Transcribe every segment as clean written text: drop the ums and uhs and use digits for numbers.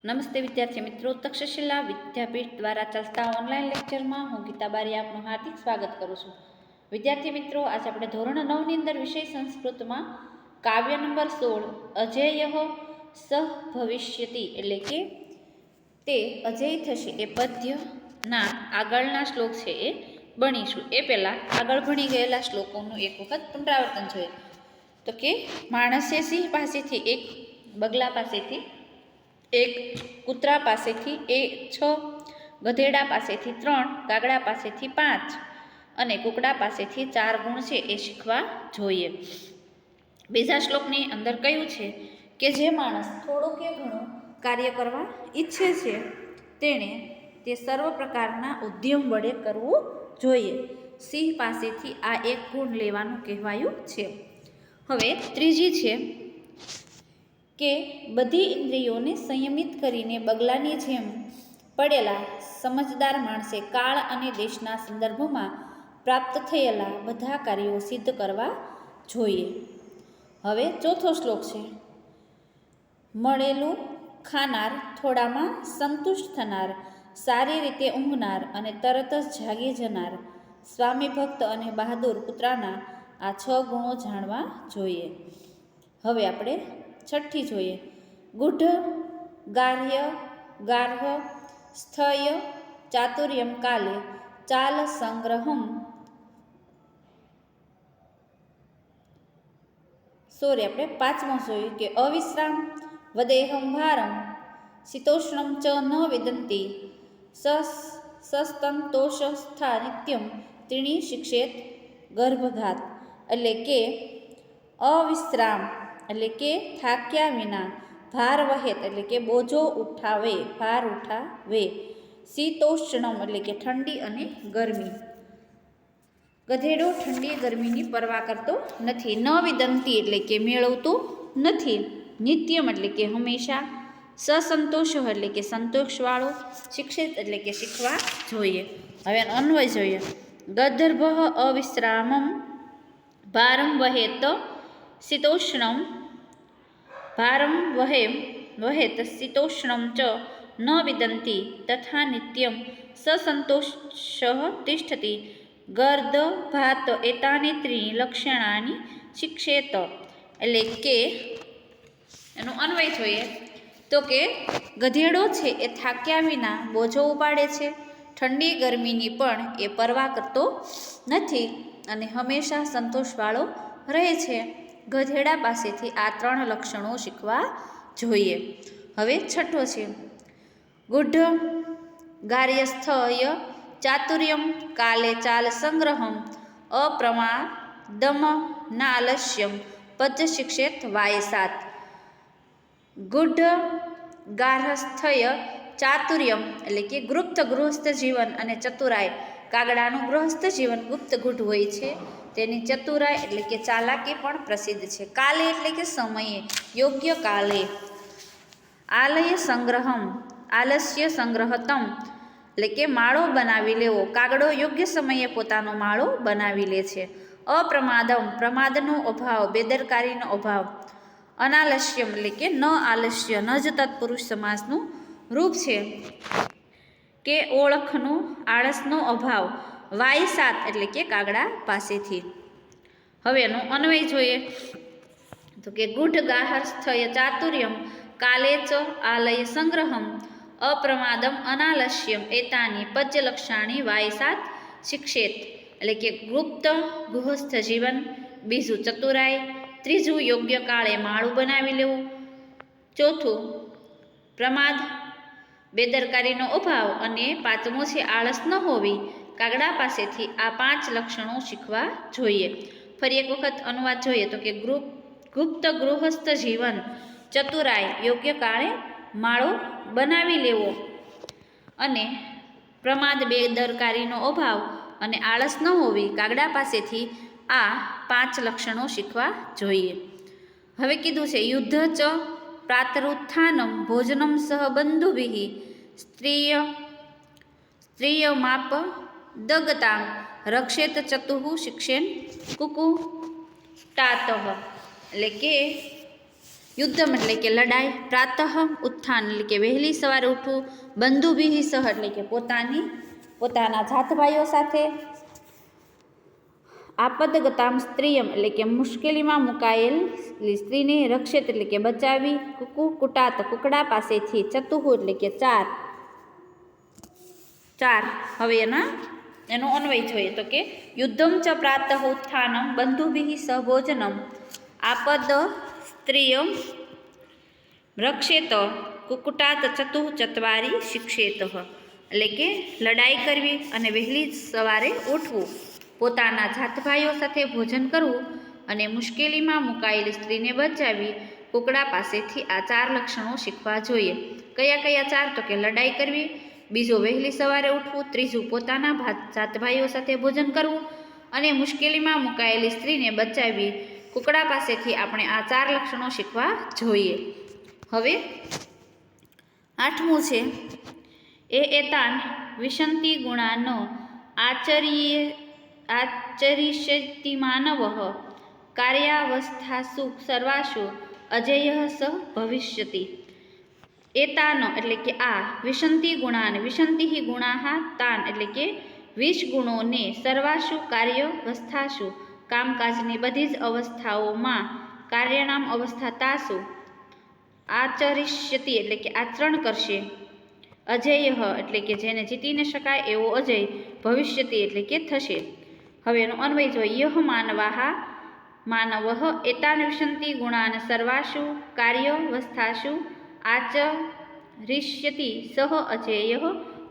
નમસ્તે વિદ્યાર્થી મિત્રો, તક્ષશિલા વિદ્યાપીઠ દ્વારા ચાલતા ઓનલાઈન લેક્ચરમાં હું ગીતા બારી આપનું હાર્દિક સ્વાગત કરું છું. વિદ્યાર્થી મિત્રો, આજે આપણે ધોરણ 9 ની અંદર વિષય સંસ્કૃતમાં કાવ્ય નંબર 16 અજેયઃ સહ ભવિષ્યતિ એટલે કે તે અજેય થશે એ પદ્યના આગળના શ્લોક છે એ ભણીશું. એ પહેલાં આગળ ભણી ગયેલા શ્લોકોનું એક વખત પુનરાવર્તન જોઈએ તો કે માણસે સિંહ પાસેથી, એક બગલા પાસેથી, એક કૂતરા પાસેથી 6, ગધેડા પાસેથી 3, કાગડા પાસેથી 5 અને કુકડા પાસેથી 4 ગુણ છે એ શીખવા જોઈએ. બીજા શ્લોકની અંદર કહ્યું છે કે જે માણસ થોડું કે ઘણું કાર્ય કરવા ઈચ્છે છે તેણે તે સર્વ પ્રકારના ઉદ્યમ વડે કરવું જોઈએ. સિંહ પાસેથી આ એક ગુણ લેવાનું કહેવાયું છે. હવે ત્રીજી છે કે બધી ઇન્દ્રિયોને સંયમિત કરીને બગલાની જેમ પડેલા સમજદાર માણસે કાળ અને દેશના સંદર્ભમાં પ્રાપ્ત થયેલા બધા કાર્યો સિદ્ધ કરવા જોઈએ. હવે ચોથો શ્લોક છે મળેલું ખાનાર, થોડામાં સંતુષ્ટ થનાર, સારી રીતે ઊંઘનાર અને તરત જ જાગી જનાર, સ્વામી ભક્ત અને બહાદુર કૂતરાના આ 6 ગુણો જાણવા જોઈએ. હવે આપણે છઠ્ઠી જોઈએ ગુઢ, ગાર્હ્ય, ગાર્હ, સ્થય, ચાતુર્યમ કાલે, ચાલ સંગ્રહમ, આપણે પાંચમો જોઈએ કે અવિશ્રામ, વદેહમ ભારમ, શીતોષ્ણમ ચ ન વિદંતી, સસ્તંતોષ સ્થા નિત્યમ, ત્રીણી શિક્ષેત ગર્ભઘાત. એટલે કે અવિશ્રામ એટલે કે થાક્યા વિના, ભાર વહેત એટલે કે બોજો ઉઠાવે, ભાર ઉઠાવે, શીતોષ્ણમ એટલે કે ઠંડી અને ગરમી, ગધેડો ઠંડી ગરમીની પરવા કરતો નથી, ન વિદંતી એટલે કે મેળવતો નથી, નિત્યમ એટલે કે હંમેશા, સસંતોષ એટલે કે સંતોષવાળો, શિક્ષિત એટલે કે શીખવા જોઈએ. હવે અન્વય જોઈએ ગર્ભ અવિશ્રામમ ભારમ વહેત શીતોષ્ણમ, ભારમ વહેત શીતોષ્ણમ ચ ન વિદંતી તથા નિત્યમ સસંતોષ તિષ્ઠતિ ગર્દભાત એતાની ત્રીણી લક્ષણાની શિક્ષેત. એટલે કે એનું અન્વય જોઈએ તો કે ગધેડો છે એ થાક્યા વિના બોજો ઉપાડે છે, ઠંડી ગરમીની પણ એ પરવા કરતો નથી અને હંમેશા સંતોષવાળો રહે છે. ગધેડા પાસેથી આ 3 લક્ષણો શીખવા જોઈએ. હવે છઠ્ઠો છે ગુઢ, ગાર્હસ્થ્ય, ચાતુર્યમ કાલે, ચાલ સંગ્રહમ, અપ્રમાદમ નાલસ્યમ, પદ્ય શિક્ષેત વાયસાત. ગુઢ, ગાર્હસ્થ્ય, ચાતુર્યમ એટલે કે ગુપ્ત ગૃહસ્થ જીવન અને ચતુરાઈ. કાગડાનું ગૃહસ્થ જીવન ગુપ્ત ગુઢ હોય છે, તેની ચતુરાઈ એટલે કે ચાલાકી પણ પ્રસિદ્ધ છે. કાલે એટલે કે સમયે, યોગ્ય કાલે. આલય સંગ્રહમ, આલસ્ય સંગ્રહતમ એટલે કે માળો બનાવી લેવો. કાગડો યોગ્ય સમયે પોતાનો માળો બનાવી લે છે. અપ્રમાદમ પ્રમાદનો અભાવ, બેદરકારીનો અભાવ. અનાલસ્યમ એટલે કે ન આલસ્ય, ન જ તત્પુરુષ સમાસનું રૂપ છે કે ઓળખનું, આળસનો અભાવ. વાયસાત એટલે કે કાગડા પાસેથી. હવે એનો અન્વય જોઈએ તો કે ગુઢ, ગાર્હસ્થ્ય, ચાતુર્યમ કાલે ચ આલય સંગ્રહમ, અપ્રમાદમ અનાલસ્યમ એતાની પદ્યલક્ષાણી વાયસાત શિક્ષેત. એટલે કે ગુપ્ત ગૃહસ્થ જીવન, બીજું ચતુરાઈ, ત્રીજું યોગ્ય કાળે માળું બનાવી લેવું, ચોથું પ્રમાદ બેદરકારીનો અભાવ અને પાંચમો છે આળસ ન હોવી. કાગડા પાસેથી આ 5 લક્ષણો શીખવા જોઈએ. ફરી એક વખત અનુવાદ જોઈએ તો કે ગુપ્ત ગૃહસ્થ જીવન, ચતુરાઈ, યોગ્ય કાળે માળો બનાવી લેવો અને પ્રમાદ બેદરકારીનો અભાવ અને આળસ ન હોવી. કાગડા પાસેથી આ 5 લક્ષણો શીખવા જોઈએ. હવે કીધું છે યુદ્ધ ચ પ્રાતરુત્થાનમ, ભોજનમ સહ બંધુભિઃ, સ્ત્રિયમાપ દગતામ, રક્ષેત ચતુઃ શિક્ષેન કુકુટાતઃ. એટલે કે યુદ્ધમ એટલે કે લડાઈ, પ્રાતઃ ઉત્થાન એટલે કે વહેલી સવારે ઉઠવું, બંધુભિઃ સહ એટલે કે પોતાના જાતભાઈઓ સાથે, આપદગતામ સ્ત્રીયમ એટલે કે મુશ્કેલીમાં મુકાયેલ સ્ત્રીને, રક્ષેત એટલે કે બચાવી, કુટાત કુકડા પાસેથી, ચતુઃ એટલે કે ચાર. હવે એનો અન્વય જોઈએ તો કે યુદ્ધમ ચ પ્રાતઃ ઉત્થાનમ બંધુભિઃ સહ ભોજનમ આપદ સ્ત્રિયમ રક્ષેત કુકુટાત ચતુઃ ચત્વારી શિક્ષેત. એટલે કે લડાઈ કરવી અને વહેલી સવારે ઉઠવું, પોતાના જાતભાઈઓ સાથે ભોજન કરવું અને મુશ્કેલીમાં મુકાયેલી સ્ત્રીને બચાવી, કુકડા પાસેથી આ 4 લક્ષણો શીખવા જોઈએ. કયા કયા 4? તો કે લડાઈ કરવી, બીજું વહેલી સવારે ઉઠવું, ત્રીજું પોતાના જાતભાઈઓ સાથે ભોજન કરવું અને મુશ્કેલીમાં મુકાયેલી સ્ત્રીને બચાવી, કુકડા પાસેથી આપણે આ 4 લક્ષણો શીખવા જોઈએ. હવે 8મું છે એતાન વિશંતિ ગુણાન આચરિષ્યતિ માનવઃ કાર્યાવસ્થાસુ સર્વાસુ અજેયઃ સ ભવિષ્યતિ. એતાન એટલે કે આ, વિશંતિ ગુણાન, વિશંતિ ગુણાઃ તાન એટલે કે 20 ગુણોને, સર્વાસુ કાર્યાવસ્થાસુ કામકાજની બધી જ અવસ્થાઓમાં, કાર્યનામ અવસ્થા તાસુ આચરિષ્યતિ એટલે કે આચરણ કરશે, અજેય એટલે કે જેને જીતી ન શકાય એવો અજય, ભવિષ્યતિ એટલે કે થશે. હવે એનો અન્વય જોઈએ. યહ માનવઃ એતાન વિશંતિ ગુણાન સર્વાસુ કાર્યાવસ્થાસુ આચરિષ્યતિ સહ અજેય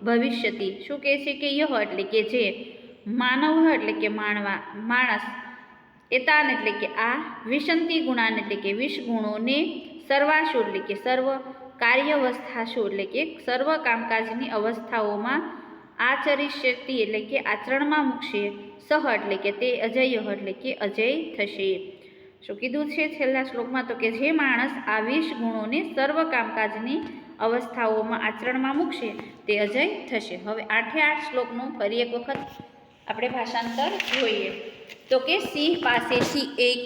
ભવિષ્યતિ. શું કહે છે કે યહ એટલે કે જે, માનવ એટલે કે માણસ, એતાન એટલે કે આ, વિશંતિ ગુણાન એટલે કે 20 ગુણોને, સર્વાસુ એટલે કે સર્વ, કાર્યાવસ્થાસુ એટલે કે સર્વ કામકાજની અવસ્થાઓમાં, આચરિષ્યતિ એટલે કે આચરણમાં મૂકશે, સહ એટલે કે તે, અજય એટલે કે અજય થશે. શું કીધું છે છેલ્લા શ્લોકમાં? તો કે જે માણસ આ 20 ગુણોને સર્વ કામકાજની અવસ્થાઓમાં આચરણમાં મૂકશે તે અજય થશે. હવે 8 શ્લોકનું ફરી એક વખત આપણે ભાષાંતર જોઈએ. તો કે સિંહ પાસેથી 1,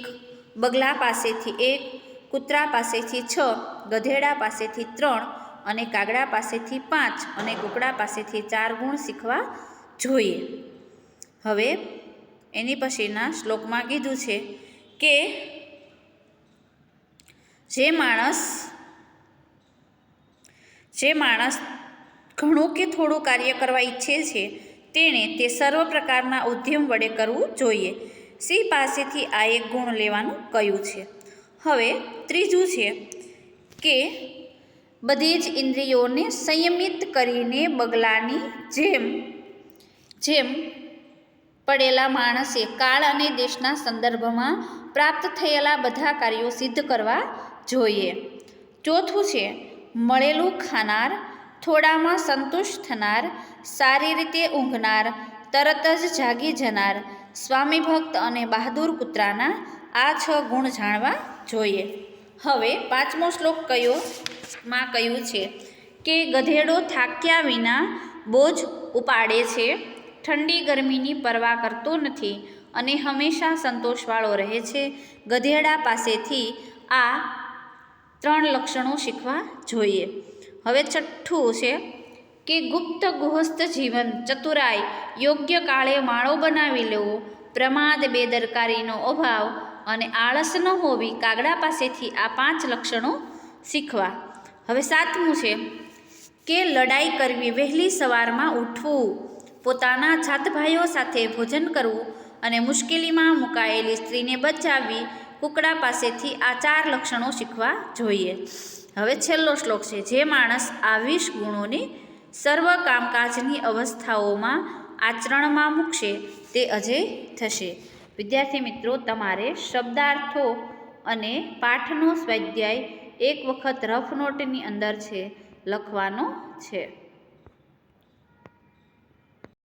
બગલા પાસેથી 1, કૂતરા પાસેથી 6, ગધેડા પાસેથી 3 અને કાગડા પાસેથી 5 અને કુકડા પાસેથી 4 ગુણ શીખવા જોઈએ. હવે એની પછીના શ્લોકમાં કીધું છે કે જે માણસ ઘણું કે થોડું કાર્ય કરવા ઈચ્છે છે તેણે તે સર્વ પ્રકારના ઉદ્યમ વડે કરવું જોઈએ. સિંહ પાસેથી આ 1 ગુણ લેવાનું કહ્યું છે. હવે ત્રીજું છે કે બધી જ ઇન્દ્રિયોને સંયમિત કરીને બગલાની જેમ પડેલા માણસે કાળ અને દેશના સંદર્ભમાં પ્રાપ્ત થયેલા બધા કાર્યો સિદ્ધ કરવા જોઈએ. ચોથું છે મળેલું ખાનાર, થોડામાં સંતુષ્ટ થનાર, સારી રીતે ઊંઘનાર, તરત જ જાગી જનાર, સ્વામી ભક્ત અને બહાદુર કૂતરાના આ 6 ગુણ જાણવા જોઈએ. હવે 5મો શ્લોક કહ્યું છે કે ગધેડો થાક્યા વિના બોજ ઉપાડે છે, ઠંડી ગરમીની પરવા કરતો નથી અને હંમેશા સંતોષવાળો રહે છે. ગધેડા પાસેથી આ 3 લક્ષણો શીખવા જોઈએ. હવે 6થું છે કે ગુપ્ત ગુહસ્થ જીવન, ચતુરાઈ, યોગ્ય કાળે માળો બનાવી લેવો, પ્રમાદ, બેદરકારીનો અભાવ અને આળસ ન હોવી, કાગડા પાસેથી આ 5 લક્ષણો શીખવા. હવે 7મું છે કે લડાઈ કરવી, વહેલી સવારમાં ઉઠવું, પોતાના જાતભાઈઓ સાથે ભોજન કરવું અને મુશ્કેલીમાં મુકાયેલી સ્ત્રીને બચાવવી, કુકડા પાસેથી આ 4 લક્ષણો શીખવા જોઈએ. હવે છેલ્લો શ્લોક છે જે માણસ આ 20 ગુણોને સર્વ કામકાજની અવસ્થાઓમાં આચરણમાં મૂકશે તે અજય થશે. વિદ્યાર્થી મિત્રો, તમારે શબ્દાર્થો અને પાઠનો સ્વાધ્યાય એક વખત રફ નોટની અંદર છે લખવાનો છે.